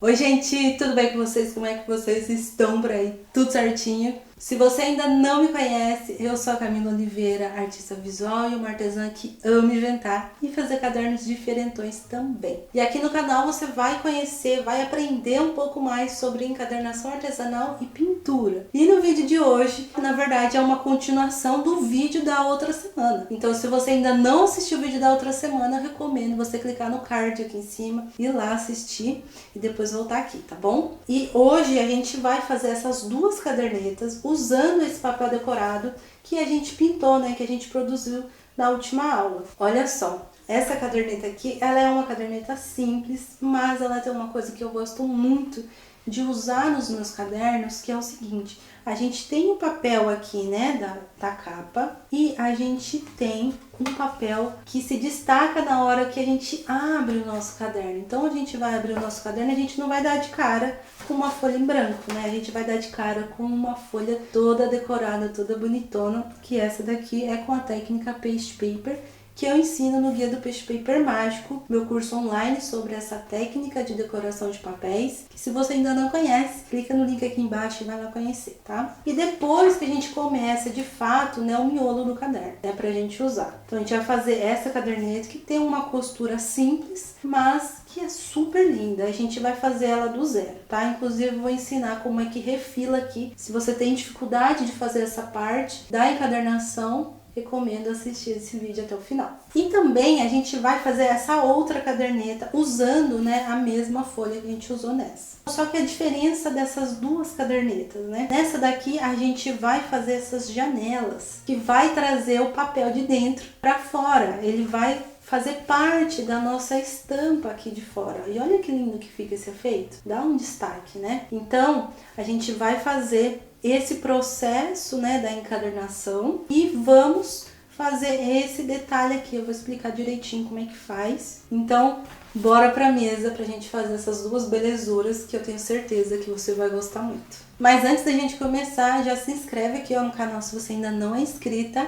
Oi, gente, tudo bem com vocês? Como é que vocês estão por aí? Tudo certinho? Se você ainda não me conhece, eu sou a Camila Oliveira, artista visual e uma artesã que ama inventar e fazer cadernos diferentões também. E aqui no canal você vai conhecer, vai aprender um pouco mais sobre encadernação artesanal e pintura. E no vídeo de hoje, na verdade, é uma continuação do vídeo da outra semana. Então, se você ainda não assistiu o vídeo da outra semana, eu recomendo você clicar no card aqui em cima, ir lá assistir e depois voltar aqui, tá bom? E hoje a gente vai fazer essas duas cadernetas usando esse papel decorado que a gente pintou, né, que a gente produziu na última aula. Olha só, essa caderneta aqui, ela é uma caderneta simples, mas ela tem uma coisa que eu gosto muito de usar nos meus cadernos, que é o seguinte: a gente tem o papel aqui, né, da capa, e a gente tem um papel que se destaca na hora que a gente abre o nosso caderno. Então a gente vai abrir o nosso caderno e a gente não vai dar de cara com uma folha em branco, né? A gente vai dar de cara com uma folha toda decorada, toda bonitona, que essa daqui é com a técnica Paste Paper, que eu ensino no Guia do Paste Paper Mágico, meu curso online sobre essa técnica de decoração de papéis, que se você ainda não conhece, clica no link aqui embaixo e vai lá conhecer, tá? E depois que a gente começa, de fato, né, o miolo do caderno, né, pra gente usar. Então a gente vai fazer essa caderneta que tem uma costura simples, mas que é super linda. A gente vai fazer ela do zero, tá? Inclusive eu vou ensinar como é que refila aqui. Se você tem dificuldade de fazer essa parte da encadernação, recomendo assistir esse vídeo até o final. E também a gente vai fazer essa outra caderneta usando, né, a mesma folha que a gente usou nessa. Só que a diferença dessas duas cadernetas, né? Nessa daqui a gente vai fazer essas janelas, que vai trazer o papel de dentro para fora. Ele vai fazer parte da nossa estampa aqui de fora. E olha que lindo que fica esse efeito. Dá um destaque, né? Então, a gente vai fazer esse processo, né, da encadernação e vamos fazer esse detalhe aqui. Eu vou explicar direitinho como é que faz. Então, bora pra mesa pra gente fazer essas duas belezuras que eu tenho certeza que você vai gostar muito. Mas antes da gente começar, já se inscreve aqui, ó, no canal se você ainda não é inscrita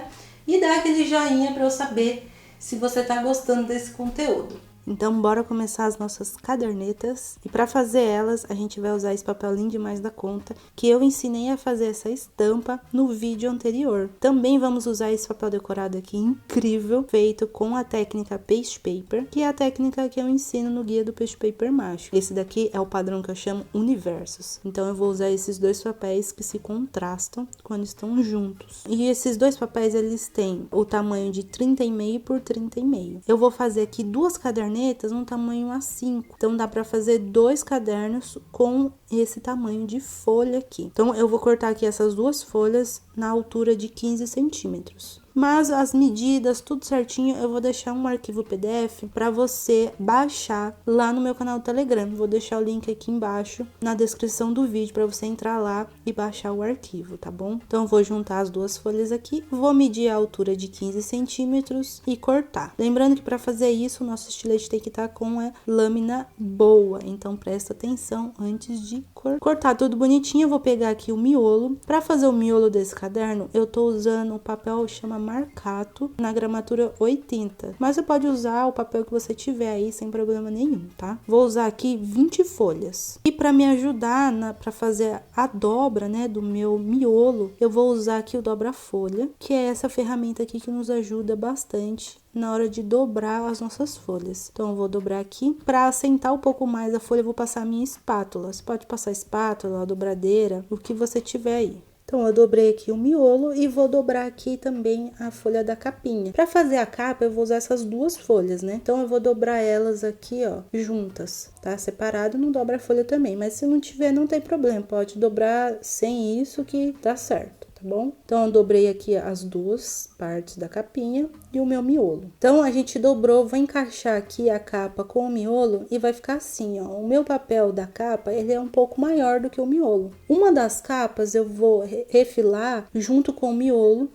e dá aquele joinha pra eu saber se você tá gostando desse conteúdo. Então, bora começar as nossas cadernetas. E para fazer elas, a gente vai usar esse papel lindo demais da conta, que eu ensinei a fazer essa estampa no vídeo anterior. Também vamos usar esse papel decorado aqui, incrível, feito com a técnica Paste Paper, que é a técnica que eu ensino no Guia do Paste Paper Mágico. Esse daqui é o padrão que eu chamo Universos. Então, eu vou usar esses dois papéis que se contrastam quando estão juntos. E esses dois papéis, eles têm o tamanho de 30,5 por 30,5. Eu vou fazer aqui duas cadernetas no tamanho A5, então dá para fazer dois cadernos com esse tamanho de folha aqui. Então eu vou cortar aqui essas duas folhas na altura de 15 centímetros. Mas as medidas, tudo certinho, eu vou deixar um arquivo PDF para você baixar lá no meu canal do Telegram. Vou deixar o link aqui embaixo na descrição do vídeo para você entrar lá e baixar o arquivo, tá bom? Então eu vou juntar as duas folhas aqui, vou medir a altura de 15 centímetros e cortar. Lembrando que para fazer isso, o nosso estilete tem que estar com a lâmina boa, então presta atenção antes de cortar tudo bonitinho. Eu vou pegar aqui o miolo. Para fazer o miolo desse caderno, eu tô usando o papel chama Marcato na gramatura 80, mas você pode usar o papel que você tiver aí sem problema nenhum, tá? Vou usar aqui 20 folhas. E para me ajudar para fazer a dobra, né, do meu miolo, eu vou usar aqui o dobra-folha, que é essa ferramenta aqui que nos ajuda bastante na hora de dobrar as nossas folhas. Então eu vou dobrar aqui. Para assentar um pouco mais a folha, eu vou passar a minha espátula. Você pode passar espátula, dobradeira, o que você tiver aí. Então, eu dobrei aqui o miolo e vou dobrar aqui também a folha da capinha. Para fazer a capa, eu vou usar essas duas folhas, né? Então, eu vou dobrar elas aqui, ó, juntas, tá? Separado, não dobra a folha também. Mas se não tiver, não tem problema. Pode dobrar sem isso que dá certo, tá bom? Então, eu dobrei aqui as duas partes da capinha e o meu miolo. Então, a gente dobrou, vou encaixar aqui a capa com o miolo e vai ficar assim, ó. O meu papel da capa, ele é um pouco maior do que o miolo. Uma das capas eu vou refilar junto com o miolo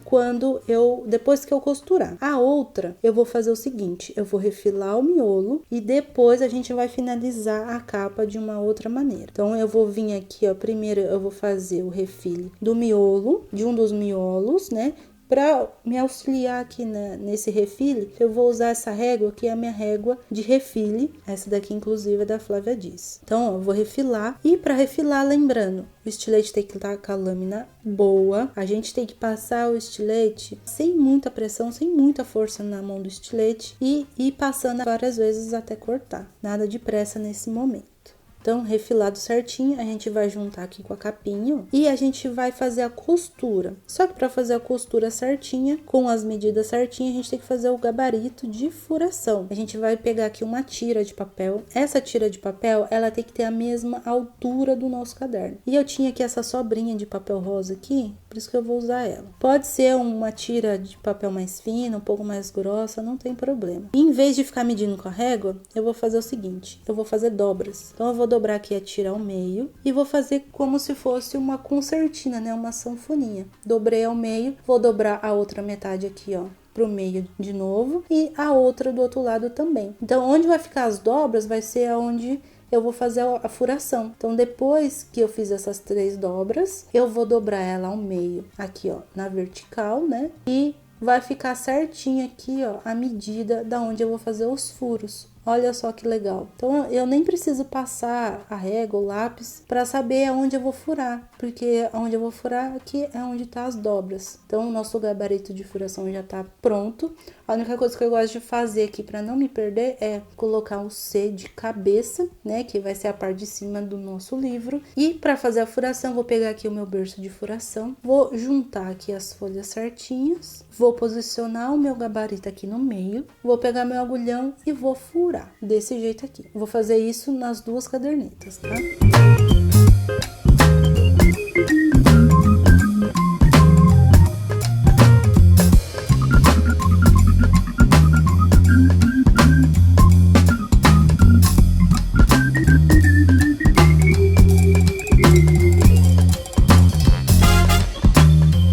depois que eu costurar. A outra, eu vou fazer o seguinte, eu vou refilar o miolo e depois a gente vai finalizar a capa de uma outra maneira. Então, eu vou vir aqui, ó, primeiro eu vou fazer o refile do miolo, de um dos miolos, né? Para me auxiliar aqui nesse refile, eu vou usar essa régua, que é a minha régua de refile. Essa daqui, inclusive, é da Flávia Diz. Então, ó, eu vou refilar. E para refilar, lembrando, o estilete tem que estar com a lâmina boa. A gente tem que passar o estilete sem muita pressão, sem muita força na mão do estilete. E ir passando várias vezes até cortar. Nada de pressa nesse momento. Então, refilado certinho, a gente vai juntar aqui com a capinha, ó, e a gente vai fazer a costura. Só que para fazer a costura certinha, com as medidas certinhas, a gente tem que fazer o gabarito de furação. A gente vai pegar aqui uma tira de papel. Essa tira de papel, ela tem que ter a mesma altura do nosso caderno. E eu tinha aqui essa sobrinha de papel rosa aqui, por isso que eu vou usar ela. Pode ser uma tira de papel mais fina, um pouco mais grossa, não tem problema. E em vez de ficar medindo com a régua, eu vou fazer o seguinte, eu vou fazer dobras. Então, eu vou dobrar aqui a tira ao meio e vou fazer como se fosse uma concertina, né? Uma sanfoninha. Dobrei ao meio, vou dobrar a outra metade aqui, ó, pro meio de novo e a outra do outro lado também. Então, onde vai ficar as dobras vai ser aonde eu vou fazer a furação. Então, depois que eu fiz essas 3 dobras, eu vou dobrar ela ao meio, aqui, ó, na vertical, né? E vai ficar certinho aqui, ó, a medida da onde eu vou fazer os furos. Olha só que legal. Então, eu nem preciso passar a régua, o lápis, para saber aonde eu vou furar. Porque aonde eu vou furar aqui é onde tá as dobras. Então, o nosso gabarito de furação já tá pronto. A única coisa que eu gosto de fazer aqui para não me perder é colocar um C de cabeça, né? Que vai ser a parte de cima do nosso livro. E para fazer a furação, vou pegar aqui o meu berço de furação. Vou juntar aqui as folhas certinhas. Vou posicionar o meu gabarito aqui no meio. Vou pegar meu agulhão e vou furar. Desse jeito aqui. Vou fazer isso nas 2 cadernetas, tá?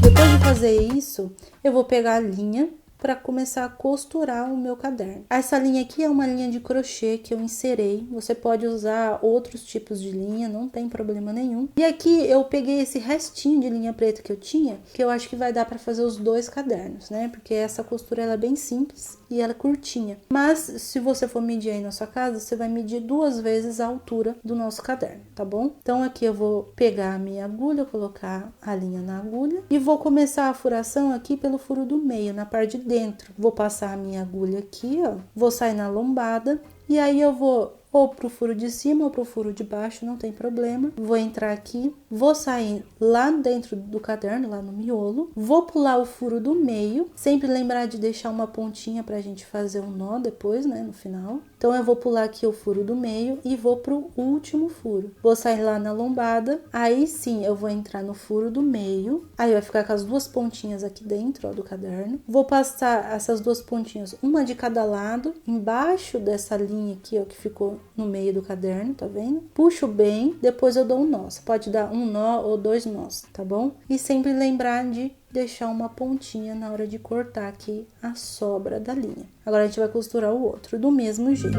Depois de fazer isso, eu vou pegar a linha para começar a costurar o meu caderno. Essa linha aqui é uma linha de crochê que eu inserei. Você pode usar outros tipos de linha, não tem problema nenhum. E aqui eu peguei esse restinho de linha preta que eu tinha, que eu acho que vai dar para fazer os 2 cadernos, né? Porque essa costura ela é bem simples e ela é curtinha. Mas se você for medir aí na sua casa, você vai medir 2 vezes a altura do nosso caderno, tá bom? Então aqui eu vou pegar a minha agulha, colocar a linha na agulha e vou começar a furação aqui pelo furo do meio, na parte de dentro. Vou passar a minha agulha aqui, ó, vou sair na lombada e aí eu vou ou pro furo de cima ou pro furo de baixo, não tem problema. Vou entrar aqui, vou sair lá dentro do caderno, lá no miolo, vou pular o furo do meio, sempre lembrar de deixar uma pontinha pra gente fazer um nó depois, né, no final. Então, eu vou pular aqui o furo do meio e vou pro último furo. Vou sair lá na lombada, aí sim eu vou entrar no furo do meio, aí vai ficar com as 2 pontinhas aqui dentro, ó, do caderno. Vou passar essas 2 pontinhas, uma de cada lado, embaixo dessa linha aqui, ó, que ficou no meio do caderno, tá vendo? Puxo bem, depois eu dou um nó. Você pode dar um nó ou 2 nós, tá bom? E sempre lembrar de deixar uma pontinha na hora de cortar aqui a sobra da linha. Agora a gente vai costurar o outro do mesmo jeito.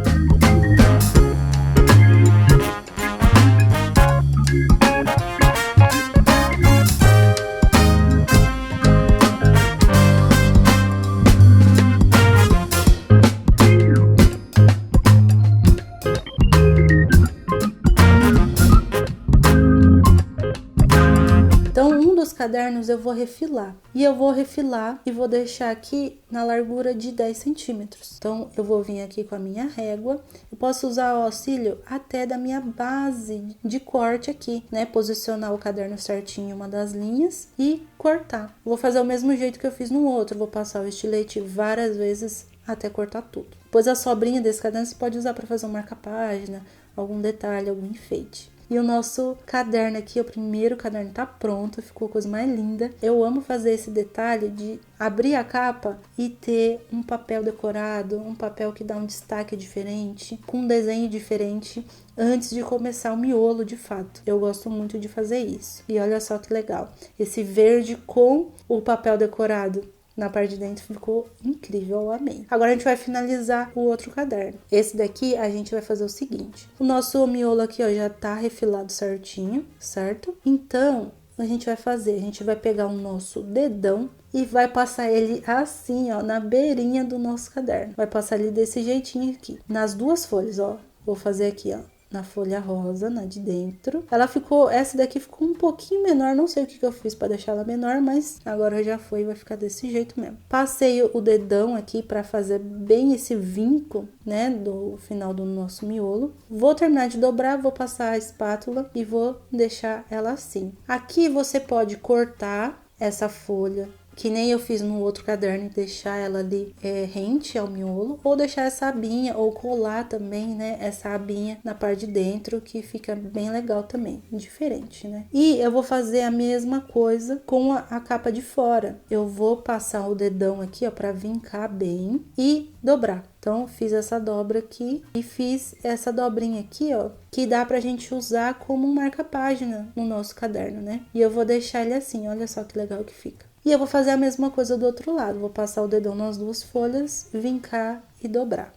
Cadernos eu vou refilar e vou deixar aqui na largura de 10 centímetros. Então eu vou vir aqui com a minha régua, eu posso usar o auxílio até da minha base de corte aqui, né? Posicionar o caderno certinho em uma das linhas e cortar. Vou fazer o mesmo jeito que eu fiz no outro, vou passar o estilete várias vezes até cortar tudo. Depois a sobrinha desse caderno você pode usar para fazer um marca-página, algum detalhe, algum enfeite. E o nosso caderno aqui, o primeiro caderno tá pronto, ficou a coisa mais linda. Eu amo fazer esse detalhe de abrir a capa e ter um papel decorado, um papel que dá um destaque diferente, com um desenho diferente, antes de começar o miolo de fato. Eu gosto muito de fazer isso. E olha só que legal, esse verde com o papel decorado na parte de dentro ficou incrível, eu amei. Agora a gente vai finalizar o outro caderno. Esse daqui a gente vai fazer o seguinte. O nosso miolo aqui, ó, já tá refilado certinho, certo? Então, a gente vai fazer, a gente vai pegar o nosso dedão e vai passar ele assim, ó, na beirinha do nosso caderno. Vai passar ele desse jeitinho aqui, nas duas folhas, ó. Vou fazer aqui, ó, na folha rosa, na de dentro. Essa daqui ficou um pouquinho menor, não sei o que eu fiz para deixar ela menor, mas agora já foi, vai ficar desse jeito mesmo. Passei o dedão aqui para fazer bem esse vinco, né, do final do nosso miolo. Vou terminar de dobrar, vou passar a espátula e vou deixar ela assim. Aqui você pode cortar essa folha, que nem eu fiz no outro caderno, e deixar ela ali rente ao miolo, ou deixar essa abinha, ou colar também, né, essa abinha na parte de dentro, que fica bem legal também, diferente, né? E eu vou fazer a mesma coisa com a capa de fora. Eu vou passar o dedão aqui, ó, pra vincar bem e dobrar. Então, fiz essa dobra aqui e fiz essa dobrinha aqui, ó, que dá pra gente usar como um marca-página no nosso caderno, né? E eu vou deixar ele assim, olha só que legal que fica. E eu vou fazer a mesma coisa do outro lado. Vou passar o dedão nas duas folhas, vincar e dobrar.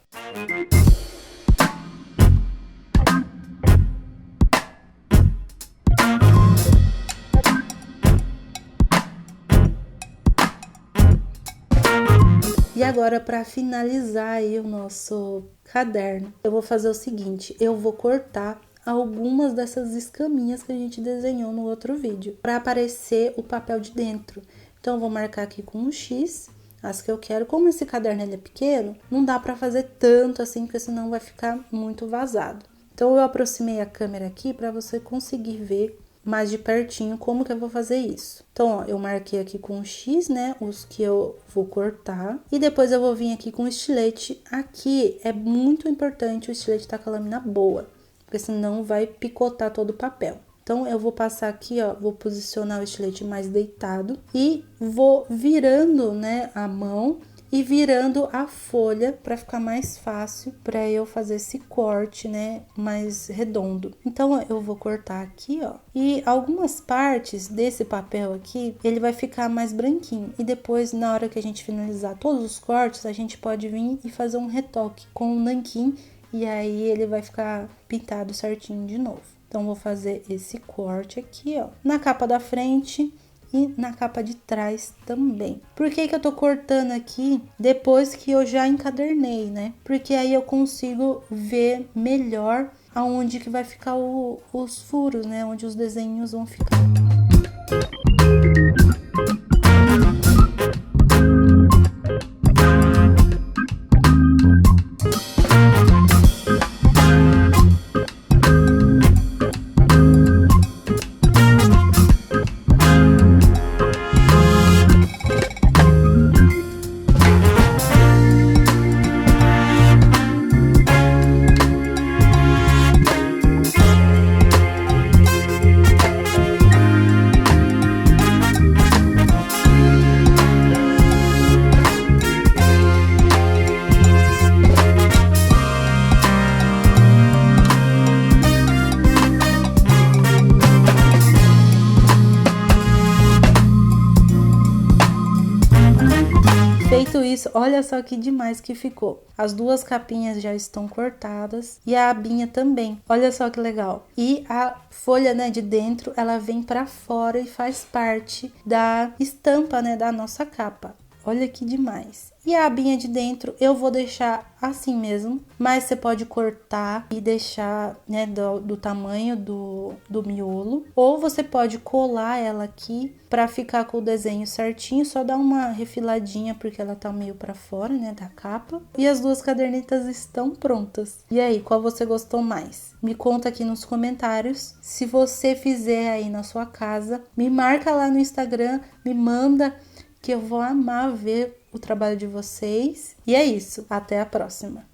E agora, para finalizar aí o nosso caderno, eu vou fazer o seguinte, eu vou cortar algumas dessas escaminhas que a gente desenhou no outro vídeo, para aparecer o papel de dentro. Então, eu vou marcar aqui com um X, as que eu quero. Como esse caderno ele é pequeno, não dá para fazer tanto assim, porque senão vai ficar muito vazado. Então, eu aproximei a câmera aqui para você conseguir ver mais de pertinho como que eu vou fazer isso. Então, ó, eu marquei aqui com um X, né, os que eu vou cortar. E depois eu vou vir aqui com o estilete. Aqui é muito importante o estilete estar com a lâmina boa, porque senão vai picotar todo o papel. Então, eu vou passar aqui, ó, vou posicionar o estilete mais deitado e vou virando, né, a mão e virando a folha para ficar mais fácil para eu fazer esse corte, né, mais redondo. Então, eu vou cortar aqui, ó, e algumas partes desse papel aqui, ele vai ficar mais branquinho. E depois, na hora que a gente finalizar todos os cortes, a gente pode vir e fazer um retoque com o nanquim e aí ele vai ficar pintado certinho de novo. Então, vou fazer esse corte aqui, ó, na capa da frente e na capa de trás também. Por que que eu tô cortando aqui depois que eu já encadernei, né? Porque aí eu consigo ver melhor aonde que vai ficar os furos, né? Onde os desenhos vão ficar. Feito isso, olha só que demais que ficou. As duas capinhas já estão cortadas e a abinha também. Olha só que legal. E a folha, né, de dentro, ela vem para fora e faz parte da estampa, né, da nossa capa. Olha que demais. E a abinha de dentro eu vou deixar assim mesmo, mas você pode cortar e deixar, né, do tamanho do miolo. Ou você pode colar ela aqui pra ficar com o desenho certinho, só dar uma refiladinha porque ela tá meio pra fora, né, da capa. E as duas cadernetas estão prontas. E aí, qual você gostou mais? Me conta aqui nos comentários. Se você fizer aí na sua casa, me marca lá no Instagram, me manda, que eu vou amar ver o trabalho de vocês. E é isso, até a próxima!